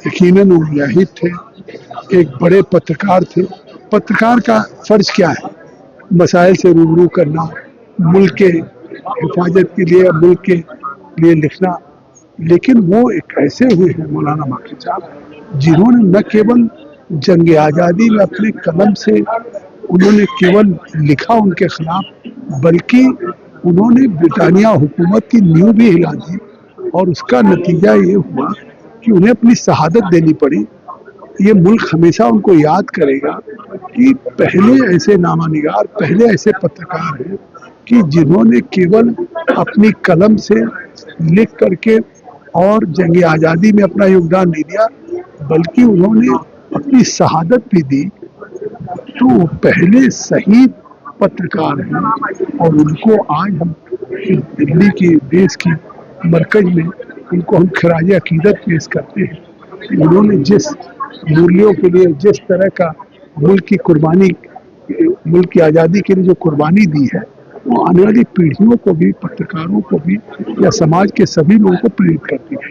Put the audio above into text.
यकीनन वो मुजाहिद थे, एक बड़े पत्रकार थे। पत्रकार का फर्ज क्या है? मसाइल से रूबरू करना, मुल्क के हिफाजत के लिए, मुल्क के लिए लिखना। लेकिन वो एक ऐसे हुए हैं मौलाना माकी साहब जिन्होंने न केवल जंग आज़ादी में अपने कलम से उन्होंने केवल लिखा उनके खिलाफ, बल्कि उन्होंने ब्रिटानिया हुकूमत की नींव भी हिला दी। और उसका नतीजा ये हुआ कि उन्हें अपनी शहादत देनी पड़ी। ये मुल्क हमेशा उनको याद करेगा कि पहले ऐसे नामानिगार, पहले ऐसे पत्रकार हैं कि जिन्होंने केवल अपनी कलम से लिख करके और जंग आज़ादी में अपना योगदान नहीं दिया, बल्कि उन्होंने अपनी शहादत भी दी। तो वो पहले शहीद पत्रकार हैं और उनको आज हम दिल्ली की देश की मरकज में उनको हम खराज अकीदत पेश करते हैं। उन्होंने जिस मूल्यों के लिए, जिस तरह का मुल्क की कुर्बानी, मुल्क की आज़ादी के लिए जो कुर्बानी दी है, वो आने वाली पीढ़ियों को भी, पत्रकारों को भी या समाज के सभी लोगों को प्रेरित करती है।